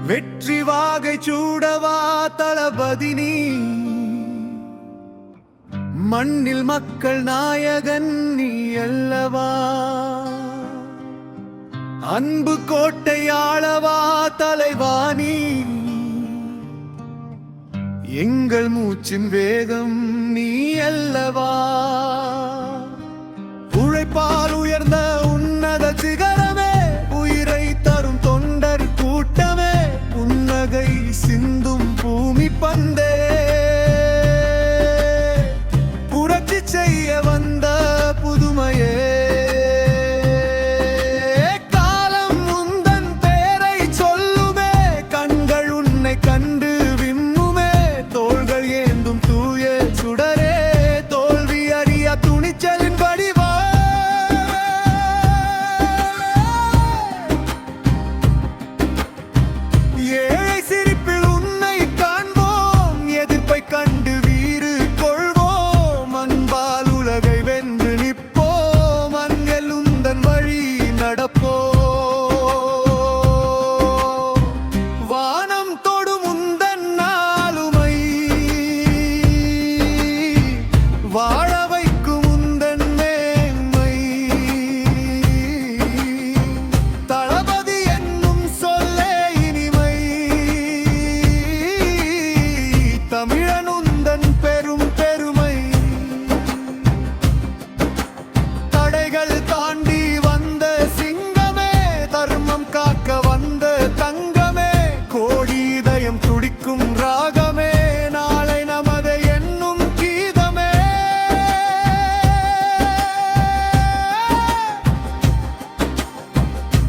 வெற்றி வாகை சூடவா தளபதி நீ, மண்ணில் மக்கள் நாயகன் நீ அல்லவா, அன்பு கோட்டையாளவா தலைவாணி, எங்கள் மூச்சின் வேகம் நீ அல்லவா, உழைப்பால் உயர்ந்த உன்னத சிகரமே, உயிரை தரும் தொண்டர் கூட்டமே, புன்னகை சிந்தும் பூமி பந்தே, புரட்சி செய்ய வந்த புதுமையே, காலம் உந்தன் பேரை சொல்லுமே, கண்கள் உன்னை கண்டு விம்முமே, தோள்கள் ஏந்தும் தூய சுடரே, தோல்வி அறியா துணிச்சலின் வடிவா, ஏழை சிரிப்பில் உன்னை காண்போம், எதிர்ப்பை கண்டு வீறு கொள்வோம், அன்பால் உலகை வென்று நிற்போம், அன்பில் உந்தன் வழி நடப்போம், வானம் தொடும் உந்தன் ஆளுமை, வாழ வைக்கும் உந்தன் மேன்மை, தளபதி என்னும் சொல்லே இனிமை, தமிழன் உந்தன் பெரும் பெருமை, தடைகள் தாண்டி வந்த சிங்கமே, தர்மம் காக்க வந்த தங்கமே, கோடி இதயம் துடிக்கும் ராகமே, நாளை நமது என்னும் கீதமே,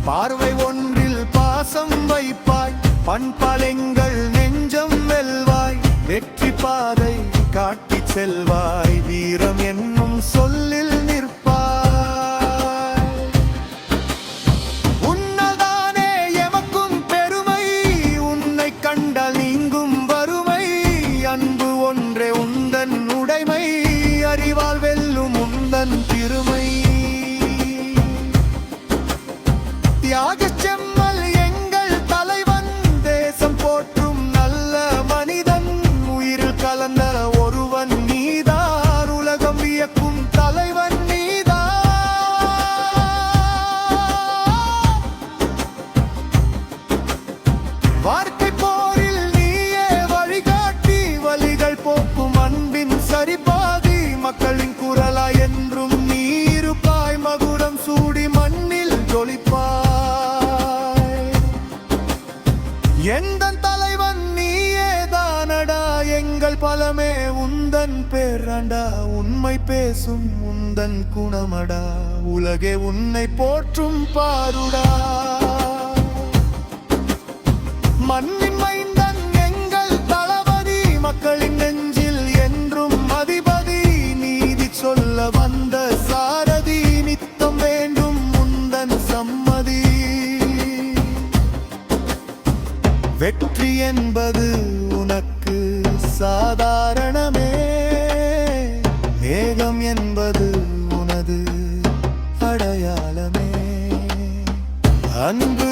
பார்வை ஒன்றில் பாசம் வைப்பாய், பண்பால் எங்கள் நெஞ்சம் வெல்வாய், வெற்றி பாதை காட்டிச் செல்வாய், வீரம் என்னும் சொல்லில் நிற்பாய், உன்னதானே எமக்கும் பெருமை, உன்னை கண்டால் நீங்கும் வறுமை, அன்பு ஒன்றே உந்தன் உடைமை, அறிவால் வெல்லும் உந்தன் திருமை, தியாகச் செம்மல் எங்கள் தலைவன், தேசம் போற்றும் நல்ல மனிதன், உயிரில் கலந்த ஒருவன் நீதான், உலகம் வியக்கும் தலைவன் நீதான், வாழ்க்கை போரில் நீயே வழிகாட்டி, வலிகள் போக்கும் அன்பின் சரிபாதி, மக்களின் குரலாய் என்றும் நீ இருப்பாய், மகுடம் சூடி மண்ணில் ஜொலிப்பாய், எந்தன் தலைவன் நீயே தானடா, எங்கள் பலமே உந்தன் பேரண்டா, உண்மை பேசும் உந்தன் குணமடா, உலகே உன்னை போற்றும் பாருடா, மண்ணின் மைந்தன் எங்கள் தளபதி, மக்களின் நெஞ்சில் என்றும் அதிபதி, நீதி சொல்ல வந்த சாரதி, நித்தம் வேண்டும் உந்தன் சம்மதி, வெற்றி என்பது உனக்கு சாதாரணமே, மேகம் என்பது உனது அடையாளமே, அன்பு